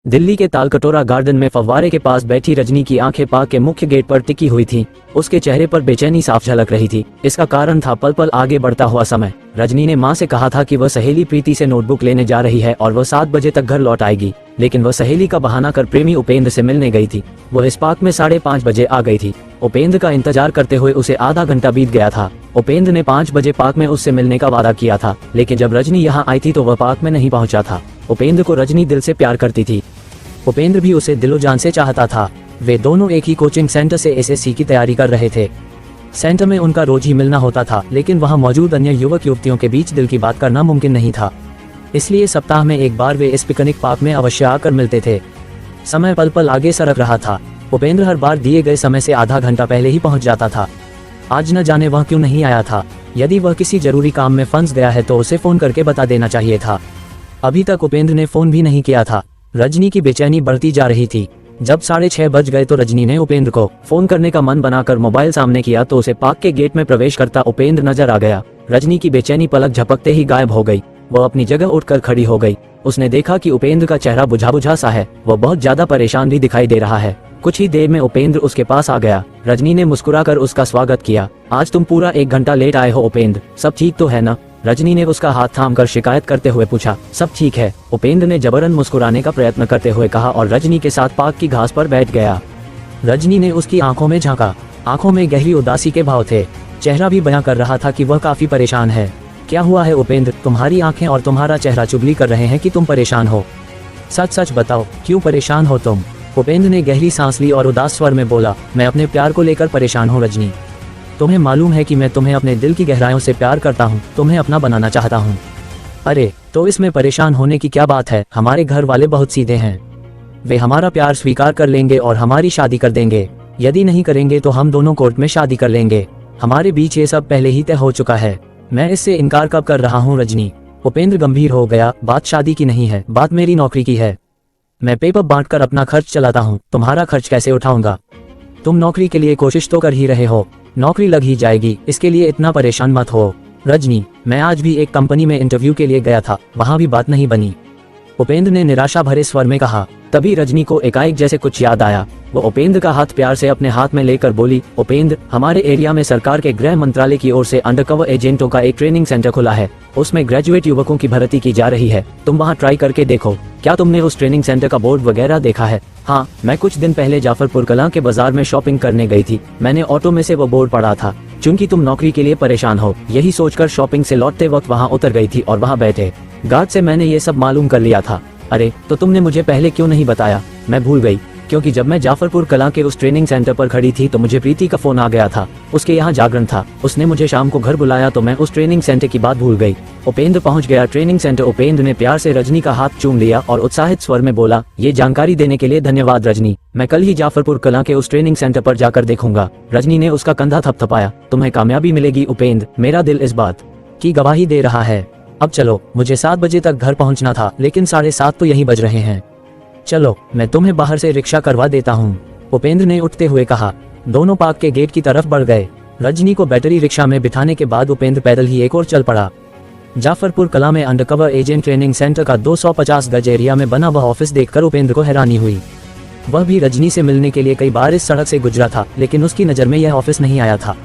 दिल्ली के तालकटोरा गार्डन में फव्वारे के पास बैठी रजनी की आंखें पार्क के मुख्य गेट पर टिकी हुई थीं। उसके चेहरे पर बेचैनी साफ झलक रही थी। इसका कारण था पल पल आगे बढ़ता हुआ समय। रजनी ने मां से कहा था कि वह सहेली प्रीति से नोटबुक लेने जा रही है और वह 7 बजे तक घर लौट आएगी, लेकिन वह सहेली का बहाना कर प्रेमी उपेंद्र से मिलने गई थी। वह इस पार्क में 5:30 बजे आ गई थी। उपेंद्र का इंतजार करते हुए उसे आधा घंटा बीत गया था। उपेंद्र ने 5 बजे पार्क में उससे मिलने का वादा किया था, लेकिन जब रजनी यहाँ आई थी तो वह पार्क में नहीं पहुंचा था। उपेंद्र को रजनी दिल से प्यार करती थी। उपेंद्र भी उसे दिलो जान से चाहता था। वे दोनों एक ही कोचिंग सेंटर से एसएससी की तैयारी कर रहे थे। सेंटर में उनका रोज ही मिलना होता था, लेकिन वहां मौजूद अन्य युवक युवतियों के बीच दिल की बात करना मुमकिन नहीं था। इसलिए सप्ताह में एक बार वे इस पिकनिक पार्क में अवश्य आकर मिलते थे। समय पल पल आगे सरक रहा था। उपेंद्र हर बार दिए गए समय से आधा घंटा पहले ही पहुंच जाता था। आज न जाने वह क्यों नहीं आया था। यदि वह किसी जरूरी काम में फंस गया है तो उसे फोन करके बता देना चाहिए था। अभी तक उपेंद्र ने फोन भी नहीं किया था। रजनी की बेचैनी बढ़ती जा रही थी। जब 6:30 बज गए तो रजनी ने उपेंद्र को फोन करने का मन बनाकर मोबाइल सामने किया तो उसे पार्क के गेट में प्रवेश करता उपेंद्र नजर आ गया। रजनी की बेचैनी पलक झपकते ही गायब हो गई। वह अपनी जगह उठकर खड़ी हो गई। उसने देखा कि उपेंद्र का चेहरा बुझा बुझा सा है। वह बहुत ज्यादा परेशान भी दिखाई दे रहा है। कुछ ही देर में उपेंद्र उसके पास आ गया। रजनी ने मुस्कुराकर उसका स्वागत किया। आज तुम पूरा 1 घंटा लेट आए हो उपेंद्र, सब ठीक तो है ना? रजनी ने उसका हाथ थामकर शिकायत करते हुए पूछा। सब ठीक है, उपेंद्र ने जबरन मुस्कुराने का प्रयत्न करते हुए कहा और रजनी के साथ पार्क की घास पर बैठ गया। रजनी ने उसकी आंखों में झांका। आंखों में गहरी उदासी के भाव थे। चेहरा भी बयां कर रहा था कि वह काफी परेशान है। क्या हुआ है उपेंद्र? तुम्हारी आंखें और तुम्हारा चेहरा चुगली कर रहे हैं कि तुम परेशान हो। सच सच बताओ, क्यों परेशान हो तुम? उपेंद्र ने गहरी सांस ली और उदास स्वर में बोला, मैं अपने प्यार को लेकर परेशान हूँ रजनी। तुम्हें मालूम है कि मैं तुम्हें अपने दिल की गहराइयों से प्यार करता हूँ, तुम्हें अपना बनाना चाहता हूँ। अरे तो इसमें परेशान होने की क्या बात है? हमारे घर वाले बहुत सीधे हैं। वे हमारा प्यार स्वीकार कर लेंगे और हमारी शादी कर देंगे। यदि नहीं करेंगे तो हम दोनों कोर्ट में शादी कर लेंगे। हमारे बीच ये सब पहले ही तय हो चुका है। मैं इससे इनकार कब कर रहा हूँ रजनी? उपेंद्र गंभीर हो गया। बात शादी की नहीं है, बात मेरी नौकरी की है। मैं पेपर बांटकर अपना खर्च चलाता हूँ, तुम्हारा खर्च कैसे उठाऊंगा? तुम नौकरी के लिए कोशिश तो कर ही रहे हो। नौकरी लग ही जाएगी, इसके लिए इतना परेशान मत हो। रजनी, मैं आज भी एक कंपनी में इंटरव्यू के लिए गया था, वहां भी बात नहीं बनी। उपेंद्र ने निराशा भरे स्वर में कहा। तभी रजनी को एकाएक जैसे कुछ याद आया। वो उपेंद्र का हाथ प्यार से अपने हाथ में लेकर बोली, उपेंद्र, हमारे एरिया में सरकार के गृह मंत्रालय की ओर से अंडरकवर एजेंटों का एक ट्रेनिंग सेंटर खुला है। उसमें ग्रेजुएट युवकों की भर्ती की जा रही है। तुम वहाँ ट्राई करके देखो। क्या तुमने उस ट्रेनिंग सेंटर का बोर्ड वगैरह देखा है? हाँ, मैं कुछ दिन पहले जाफरपुर कलां के बाजार में शॉपिंग करने गई थी। मैंने ऑटो में से वो बोर्ड पढ़ा था। चूंकि तुम नौकरी के लिए परेशान हो, यही सोचकर शॉपिंग से लौटते वक्त वहाँ उतर गई थी और वहाँ बैठे गार्ड से मैंने ये सब मालूम कर लिया था। अरे तो तुमने मुझे पहले क्यों नहीं बताया? मैं भूल गई, क्योंकि जब मैं जाफरपुर कलां के उस ट्रेनिंग सेंटर पर खड़ी थी तो मुझे प्रीति का फोन आ गया था। उसके यहाँ जागरण था। उसने मुझे शाम को घर बुलाया तो मैं उस ट्रेनिंग सेंटर की बात भूल गई। उपेंद्र पहुंच गया ट्रेनिंग सेंटर। उपेंद्र ने प्यार से रजनी का हाथ चूम लिया और उत्साहित स्वर में बोला, ये जानकारी देने के लिए धन्यवाद रजनी। मैं कल ही जाफरपुर कलां के उस ट्रेनिंग सेंटर पर जाकर देखूंगा। रजनी ने उसका कंधा थपथपाया। तुम्हें कामयाबी मिलेगी उपेंद्र, मेरा दिल इस बात की गवाही दे रहा है। अब चलो, मुझे 7 बजे तक घर पहुंचना था, लेकिन 7:30 तो यही बज रहे हैं। चलो, मैं तुम्हें बाहर से रिक्शा करवा देता हूँ, उपेंद्र ने उठते हुए कहा। दोनों पार्क के गेट की तरफ बढ़ गए। रजनी को बैटरी रिक्शा में बिठाने के बाद उपेंद्र पैदल ही एक और चल पड़ा। जाफरपुर कलां में अंडरकवर एजेंट ट्रेनिंग सेंटर का 250 गज एरिया में बना वह ऑफिस देखकर उपेंद्र को हैरानी हुई। वह भी रजनी से मिलने के लिए कई बार इस सड़क से गुजरा था, लेकिन उसकी नज़र में यह ऑफिस नहीं आया था।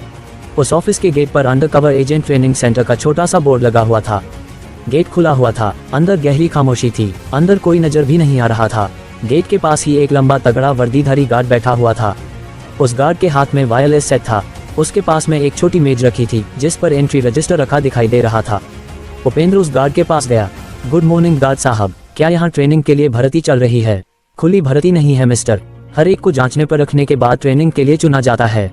उस ऑफिस के गेट पर अंडरकवर एजेंट ट्रेनिंग सेंटर का छोटा सा बोर्ड लगा हुआ था। गेट खुला हुआ था। अंदर गहरी खामोशी थी। अंदर कोई नजर भी नहीं आ रहा था। गेट के पास ही एक लंबा तगड़ा वर्दीधारी गार्ड बैठा हुआ था। उस गार्ड के हाथ में वायरलेस सेट था। उसके पास में एक छोटी मेज रखी थी जिस पर एंट्री रजिस्टर रखा दिखाई दे रहा था। उपेंद्र उस गार्ड के पास गया। गुड मॉर्निंग गार्ड साहब, क्या यहाँ ट्रेनिंग के लिए भर्ती चल रही है? खुली भर्ती नहीं है मिस्टर, हर एक को जांचने पर रखने के बाद ट्रेनिंग के लिए चुना जाता है,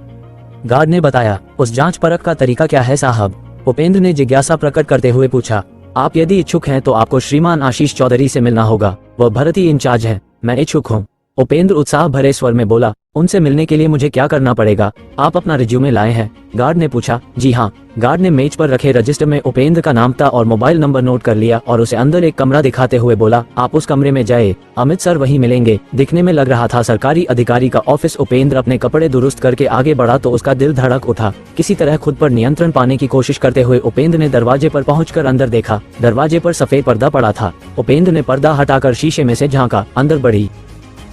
गार्ड ने बताया। उस जांच परख का तरीका क्या है साहब? उपेंद्र ने जिज्ञासा प्रकट करते हुए पूछा। आप यदि इच्छुक हैं तो आपको श्रीमान आशीष चौधरी से मिलना होगा, वह भर्ती इंचार्ज है। मैं इच्छुक हूँ, उपेंद्र उत्साह भरे स्वर में बोला, उनसे मिलने के लिए मुझे क्या करना पड़ेगा? आप अपना रिज्यूमे लाए हैं? गार्ड ने पूछा। जी हाँ। गार्ड ने मेज पर रखे रजिस्टर में उपेंद्र का नाम था और मोबाइल नंबर नोट कर लिया और उसे अंदर एक कमरा दिखाते हुए बोला, आप उस कमरे में जाए, अमित सर वहीं मिलेंगे। दिखने में लग रहा था सरकारी अधिकारी का ऑफिस। उपेंद्र अपने कपड़े दुरुस्त करके आगे बढ़ा तो उसका दिल धड़क उठा। किसी तरह खुद पर नियंत्रण पाने की कोशिश करते हुए उपेंद्र ने दरवाजे पर पहुंचकर अंदर देखा। दरवाजे पर सफेद पर्दा पड़ा था। उपेंद्र ने पर्दा हटाकर शीशे में से झांका, अंदर बढ़ी।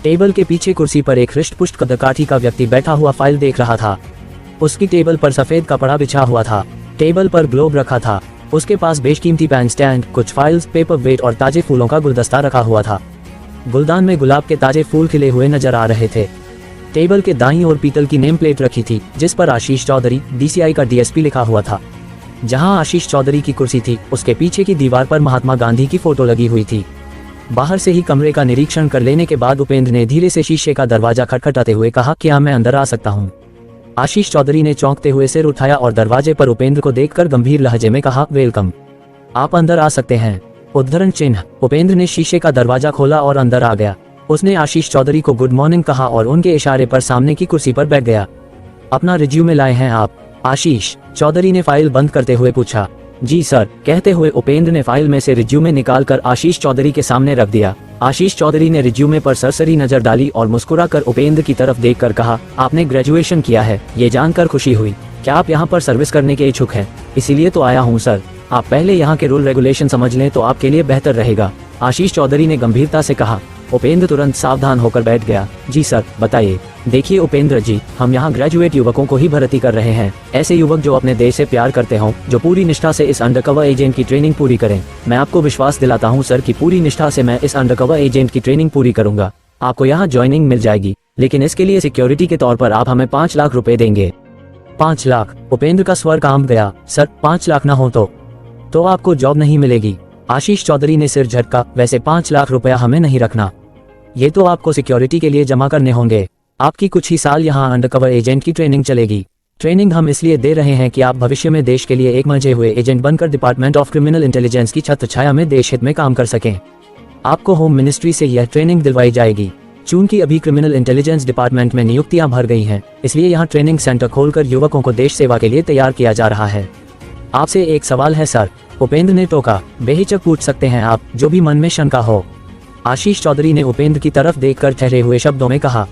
टेबल के पीछे कुर्सी पर एक हृष्ट-पुष्ट कदकाठी का व्यक्ति बैठा हुआ फाइल देख रहा था। उसकी टेबल पर सफेद कपड़ा बिछा हुआ था। टेबल पर ग्लोब रखा था। उसके पास बेशकीमती पेन स्टैंड, कुछ फाइल्स, पेपर वेट और ताजे फूलों का गुलदस्ता रखा हुआ था। गुलदान में गुलाब के ताजे फूल खिले हुए नजर आ रहे थे। टेबल के दाईं ओर पीतल की नेम प्लेट रखी थी जिस पर आशीष चौधरी, DCI का DSP लिखा हुआ था। जहां आशीष चौधरी की कुर्सी थी उसके पीछे की दीवार पर महात्मा गांधी की फोटो लगी हुई थी। बाहर से ही कमरे का निरीक्षण कर लेने के बाद उपेंद्र ने धीरे से शीशे का दरवाजा खटखटाते हुए कहा, क्या मैं अंदर आ सकता हूँ? आशीष चौधरी ने चौंकते हुए सिर उठाया और दरवाजे पर उपेंद्र को देखकर गंभीर लहजे में कहा, वेलकम, आप अंदर आ सकते हैं। उद्धरण चिन्ह। उपेंद्र ने शीशे का दरवाजा खोला और अंदर आ गया। उसने आशीष चौधरी को गुड मॉर्निंग कहा और उनके इशारे पर सामने की कुर्सी पर बैठ गया। अपना रिज्यूमे लाए हैं आप? आशीष चौधरी ने फाइल बंद करते हुए पूछा। जी सर, कहते हुए उपेंद्र ने फाइल में से रिज्यूमे निकालकर आशीष चौधरी के सामने रख दिया। आशीष चौधरी ने रिज्यूमे पर सरसरी नजर डाली और मुस्कुराकर उपेंद्र की तरफ देखकर कहा, आपने ग्रेजुएशन किया है, ये जानकर खुशी हुई। क्या आप यहाँ पर सर्विस करने के इच्छुक हैं? इसीलिए तो आया हूँ सर। आप पहले यहाँ के रूल रेगुलेशन समझ लें तो आपके लिए बेहतर रहेगा, आशीष चौधरी ने गंभीरता से कहा। उपेंद्र तुरंत सावधान होकर बैठ गया। जी सर, बताइए। देखिए उपेंद्र जी, हम यहाँ ग्रेजुएट युवकों को ही भर्ती कर रहे हैं। ऐसे युवक जो अपने देश से प्यार करते हों, जो पूरी निष्ठा से इस अंडरकवर एजेंट की ट्रेनिंग पूरी करें। मैं आपको विश्वास दिलाता हूँ सर कि पूरी निष्ठा से मैं इस अंडरकवर एजेंट की ट्रेनिंग पूरी करूंगा। आपको यहाँ ज्वाइनिंग मिल जाएगी, लेकिन इसके लिए सिक्योरिटी के तौर पर आप हमें 5 लाख रुपए देंगे। 5 लाख? उपेंद्र का स्वर कांप गया। सर, 5 लाख ना हो तो आपको जॉब नहीं मिलेगी। आशीष चौधरी ने सिर झटका। वैसे 5 लाख रुपया हमें नहीं रखना, ये तो आपको सिक्योरिटी के लिए जमा करने होंगे। आपकी कुछ ही साल यहाँ अंडरकवर एजेंट की ट्रेनिंग चलेगी। ट्रेनिंग हम इसलिए दे रहे हैं कि आप भविष्य में देश के लिए एक मंजे हुए एजेंट बनकर डिपार्टमेंट ऑफ क्रिमिनल इंटेलिजेंस की छत्र छाया में देश हित में काम कर सकें। आपको होम मिनिस्ट्री से यह ट्रेनिंग दिलवाई जाएगी। चूंकि अभी क्रिमिनल इंटेलिजेंस डिपार्टमेंट में नियुक्तियां भर गई हैं, इसलिए यहाँ ट्रेनिंग सेंटर खोलकर युवकों को देश सेवा के लिए तैयार किया जा रहा है। आपसे एक सवाल है सर, उपेंद्र ने टोका। बेहिचक पूछ सकते हैं आप, जो भी मन में शंका हो। आशीष चौधरी ने उपेंद्र की तरफ देखकर ठहरे हुए शब्दों में कहा।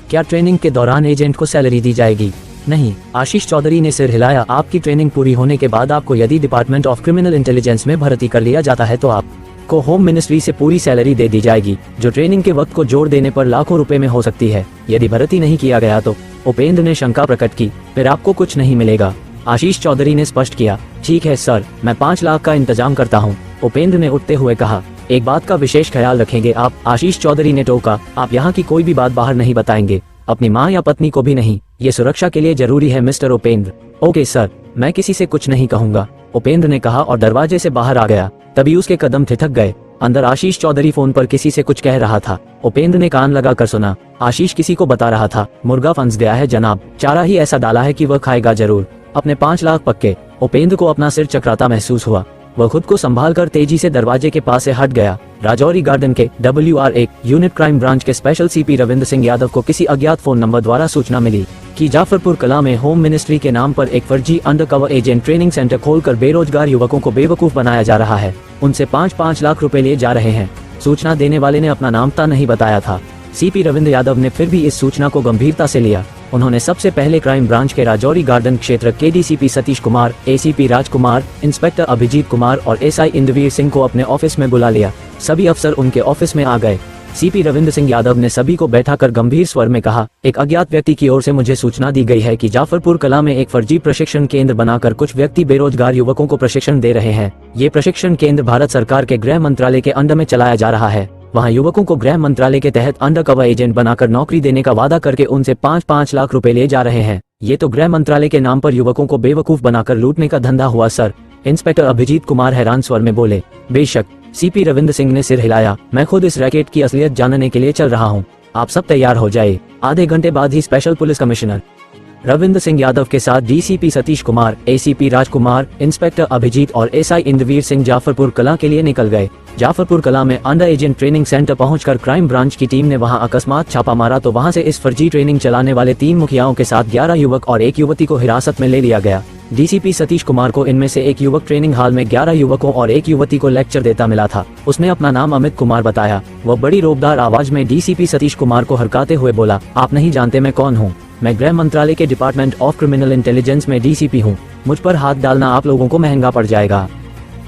क्या ट्रेनिंग के दौरान एजेंट को सैलरी दी जाएगी? नहीं, आशीष चौधरी ने सिर हिलाया। आपकी ट्रेनिंग पूरी होने के बाद आपको यदि डिपार्टमेंट ऑफ क्रिमिनल इंटेलिजेंस में भर्ती कर लिया जाता है तो आपको होम मिनिस्ट्री से पूरी सैलरी दे दी जाएगी, जो ट्रेनिंग के वक्त को जोड़ देने पर लाखों रुपए में हो सकती है। यदि भर्ती नहीं किया गया तो? उपेंद्र ने शंका प्रकट की। फिर आपको कुछ नहीं मिलेगा, आशीष चौधरी ने स्पष्ट किया। ठीक है सर, मैं 5 लाख का इंतजाम करता हूँ, उपेंद्र ने उठते हुए कहा। एक बात का विशेष ख्याल रखेंगे आप, आशीष चौधरी ने टोका। आप यहाँ की कोई भी बात बाहर नहीं बताएंगे, अपनी माँ या पत्नी को भी नहीं। ये सुरक्षा के लिए जरूरी है मिस्टर उपेंद्र। ओके सर, मैं किसी से कुछ नहीं कहूँगा, उपेंद्र ने कहा और दरवाजे से बाहर आ गया। तभी उसके कदम ठिठक गए। अंदर आशीष चौधरी फोन पर किसी से कुछ कह रहा था। उपेंद्र ने कान लगाकर सुना। आशीष किसी को बता रहा था, मुर्गा फंस गया है जनाब, चारा ही ऐसा डाला है कि वह खाएगा जरूर। अपने 5 लाख पक्के। उपेंद्र को अपना सिर चकराता महसूस हुआ। वह खुद को संभाल कर तेजी से दरवाजे के पास से हट गया। राजौरी गार्डन के WR1 यूनिट क्राइम ब्रांच के स्पेशल CP रविंद्र सिंह यादव को किसी अज्ञात फोन नंबर द्वारा सूचना मिली कि जाफरपुर कला में होम मिनिस्ट्री के नाम पर एक फर्जी अंडरकवर एजेंट ट्रेनिंग सेंटर खोलकर बेरोजगार युवकों को बेवकूफ बनाया जा रहा है। उनसे 5-5 लाख रुपए लिए जा रहे हैं। सूचना देने वाले ने अपना नाम तक नहीं बताया था। CP रविंद्र यादव ने फिर भी इस सूचना को गंभीरता से लिया। उन्होंने सबसे पहले क्राइम ब्रांच के राजौरी गार्डन क्षेत्र के DCP सतीश कुमार, ACP राजकुमार, इंस्पेक्टर अभिजीत कुमार और SI इंद्रवीर सिंह को अपने ऑफिस में बुला लिया। सभी अफसर उनके ऑफिस में आ गए। CP रविंद्र सिंह यादव ने सभी को बैठाकर गंभीर स्वर में कहा, एक अज्ञात व्यक्ति की ओर से मुझे सूचना दी गई है कि जाफरपुर कला में एक फर्जी प्रशिक्षण केंद्र बनाकर कुछ व्यक्ति बेरोजगार युवकों को प्रशिक्षण दे रहे हैं। ये प्रशिक्षण केंद्र भारत सरकार के गृह मंत्रालय के अंडर में चलाया जा रहा है। वहां युवकों को गृह मंत्रालय के तहत अंडरकवर एजेंट बनाकर नौकरी देने का वादा करके उनसे 5-5 लाख रुपए ले जा रहे हैं। ये तो गृह मंत्रालय के नाम पर युवकों को बेवकूफ बनाकर लूटने का धंधा हुआ सर, इंस्पेक्टर अभिजीत कुमार हैरान स्वर में बोले। बेशक, CP रविंद्र सिंह ने सिर हिलाया। मैं खुद इस रैकेट की असलियत जानने के लिए चल रहा हूँ। आप सब तैयार हो जाए, आधे घंटे बाद ही special police commissioner Ravindra Singh Yadav के साथ DCP Satish Kumar, ACP Rajkumar, inspector Abhijeet और एसआई इंद्रवीर सिंह जाफरपुर कलां के लिए निकल गए। जाफरपुर कलां में अंडर एजेंट ट्रेनिंग सेंटर पहुंचकर क्राइम ब्रांच की टीम ने वहां अकस्मात छापा मारा तो वहां से इस फर्जी ट्रेनिंग चलाने वाले 3 मुखियाओं के साथ 11 युवक और 1 युवती को हिरासत में ले लिया गया। डीसीपी सतीश कुमार को इनमें से 1 युवक ट्रेनिंग हॉल में 11 युवकों और 1 युवती को लेक्चर देता मिला था। उसने अपना नाम अमित कुमार बताया। वह बड़ी रोबदार आवाज में डीसीपी सतीश कुमार को हरकाते हुए बोला, आप नहीं जानते मैं कौन हूँ। मैं गृह मंत्रालय के डिपार्टमेंट ऑफ क्रिमिनल इंटेलिजेंस में डीसीपी हूँ। मुझ पर हाथ डालना आप लोगों को महंगा पड़ जाएगा।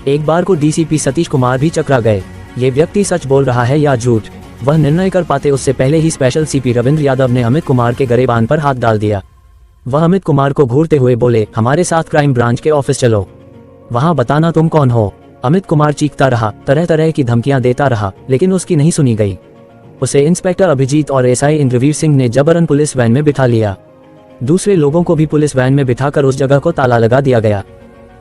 एक बार को डीसीपी सतीश कुमार भी चकरा गए। ये व्यक्ति सच बोल रहा है या झूठ, वह निर्णय कर पाते उससे पहले ही स्पेशल सीपी रविंद्र यादव ने अमित कुमार के गरेबान पर हाथ डाल दिया। वह अमित कुमार को घूरते हुए बोले, हमारे साथ क्राइम ब्रांच के ऑफिस चलो, वहां बताना तुम कौन हो। अमित कुमार चीखता रहा, तरह तरह की धमकियां देता रहा, लेकिन उसकी नहीं सुनी गई। उसे इंस्पेक्टर अभिजीत और एसआई इंद्रवीर सिंह ने जबरन पुलिस वैन में बिठा लिया। दूसरे लोगों को भी पुलिस वैन में बिठाकर उस जगह को ताला लगा दिया गया।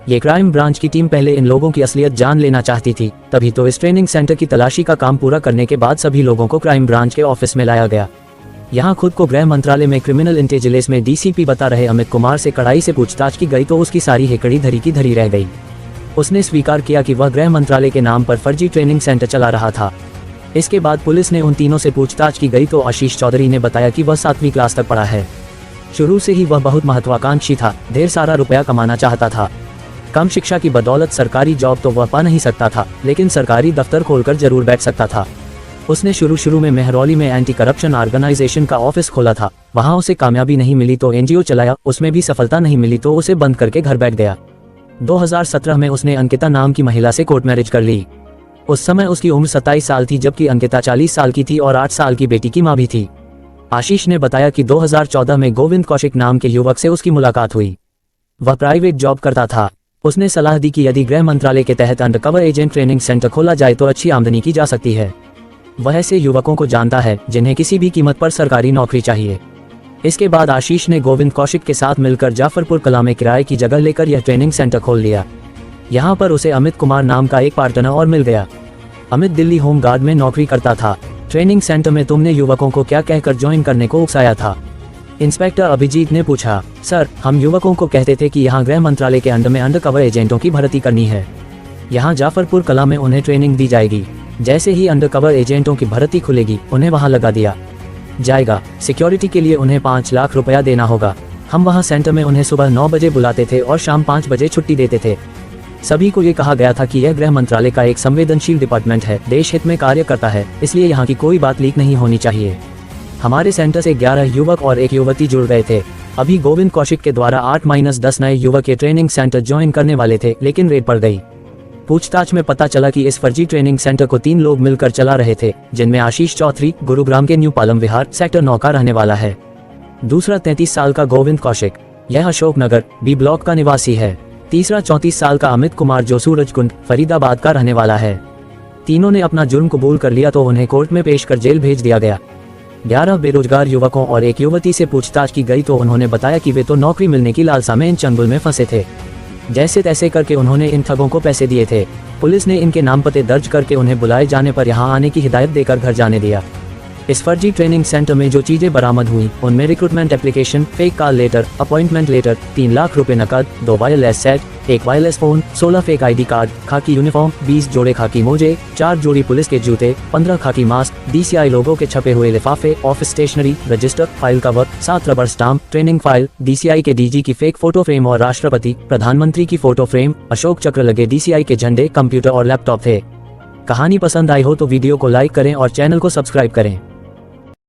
ये क्राइम ब्रांच की टीम पहले इन लोगों की असलियत जान लेना चाहती थी, तभी तो इस ट्रेनिंग सेंटर की तलाशी का काम पूरा करने के बाद सभी लोगों को क्राइम ब्रांच के ऑफिस में लाया गया। यहाँ खुद को गृह मंत्रालय में क्रिमिनल इंटेलिजेंस में डीसीपी बता रहे अमित कुमार से कड़ाई से पूछताछ की गई तो उसकी सारी हेकड़ी धरी की धरी रह गई। उसने स्वीकार किया कि वह गृह मंत्रालय के नाम पर फर्जी ट्रेनिंग सेंटर चला रहा था। इसके बाद पुलिस ने उन तीनों से पूछताछ की गई तो आशीष चौधरी ने बताया कि वह 7वीं क्लास तक पढ़ा है। शुरू से ही वह बहुत महत्वाकांक्षी था, ढेर सारा रुपया कमाना चाहता था। कम शिक्षा की बदौलत सरकारी जॉब तो वह पा नहीं सकता था, लेकिन सरकारी दफ्तर खोलकर जरूर बैठ सकता था। उसने शुरू में मेहरौली में एंटी करप्शन ऑर्गेनाइजेशन का ऑफिस खोला था। वहां उसे कामयाबी नहीं मिली तो एनजीओ चलाया, उसमें भी सफलता नहीं मिली तो उसे बंद करके घर बैठ गया। 2017 में उसने अंकिता नाम की महिला से कोर्ट मैरिज कर ली। उस समय उसकी उम्र 27 साल थी, जबकि अंकिता 40 साल की थी और 8 साल की बेटी की मां भी थी। आशीष ने बताया कि 2014 में गोविंद कौशिक नाम के युवक से उसकी मुलाकात हुई। वह प्राइवेट जॉब करता था। उसने सलाह दी कि यदि गृह मंत्रालय के तहत अंडरकवर एजेंट ट्रेनिंग सेंटर खोला जाए तो अच्छी आमदनी की जा सकती है। वह ऐसे युवकों को जानता है जिन्हें किसी भी कीमत पर सरकारी नौकरी चाहिए। इसके बाद आशीष ने गोविंद कौशिक के साथ मिलकर जाफरपुर कलां में किराए की जगह लेकर यह ट्रेनिंग सेंटर खोल लिया। यहाँ पर उसे अमित कुमार नाम का एक पार्टनर और मिल गया। अमित दिल्ली होम गार्ड में नौकरी करता था। ट्रेनिंग सेंटर में तुमने युवकों को क्या कहकर ज्वाइन करने को उकसाया था? इंस्पेक्टर अभिजीत ने पूछा। सर, हम युवकों को कहते थे कि यहाँ गृह मंत्रालय के अंडर में अंडरकवर एजेंटों की भर्ती करनी है। यहाँ जाफरपुर कलां में उन्हें ट्रेनिंग दी जाएगी। जैसे ही अंडरकवर एजेंटों की भर्ती खुलेगी उन्हें वहाँ लगा दिया जाएगा। सिक्योरिटी के लिए उन्हें 5 लाख रुपया देना होगा। हम वहाँ सेंटर में उन्हें सुबह 9 बजे बुलाते थे और शाम 5 बजे छुट्टी देते थे। सभी को ये कहा गया था कि यह गृह मंत्रालय का एक संवेदनशील डिपार्टमेंट है, देश हित में कार्य करता है, इसलिए यहाँ की कोई बात लीक नहीं होनी चाहिए। हमारे सेंटर से 11 युवक और 1 युवती जुड़ गए थे। अभी गोविंद कौशिक के द्वारा 8-10 नए युवक ये ट्रेनिंग सेंटर ज्वाइन करने वाले थे, लेकिन रेड पड़ गई। पूछताछ में पता चला कि इस फर्जी ट्रेनिंग सेंटर को 3 लोग मिलकर चला रहे थे, जिनमें आशीष चौधरी गुरुग्राम के न्यू पालम विहार सेक्टर 9 का रहने वाला है। दूसरा 33 साल का गोविंद कौशिक, यह अशोकनगर बी ब्लॉक का निवासी है। तीसरा 34 साल का अमित कुमार जो सूरजकुंड फरीदाबाद का रहने वाला है। तीनों ने अपना जुर्म कबूल कर लिया तो उन्हें कोर्ट में पेश कर जेल भेज दिया गया। 11 बेरोजगार युवकों और 1 युवती से पूछताछ की गई तो उन्होंने बताया कि वे तो नौकरी मिलने की लालसा में इन चंगुल में फंसे थे। जैसे तैसे करके उन्होंने इन ठगों को पैसे दिए थे। पुलिस ने इनके नाम पते दर्ज करके उन्हें बुलाए जाने पर यहां आने की हिदायत देकर घर जाने दिया। इस फर्जी ट्रेनिंग सेंटर में जो चीजें बरामद हुई उनमें recruitment application, fake call letter, appointment letter, 3 lakh रुपए नकद, 2 wireless set, 1 wireless phone, 16 fake ID card, खाकी यूनिफॉर्म, 20 जोड़े खाकी मोजे, 4 जोड़ी पुलिस के जूते, 15 खाकी मास्क, DCI लोगों के छपे हुए लिफाफे, office stationery, register, file cover, 7 rubber stamp, training file, DCI के DG की फेक फोटो फ्रेम और राष्ट्रपति प्रधानमंत्री की फोटो फ्रेम, अशोक चक्र लगे DCI के झंडे, कंप्यूटर और लैपटॉप थे। कहानी पसंद आई हो तो वीडियो को लाइक करें और चैनल को सब्सक्राइब करें।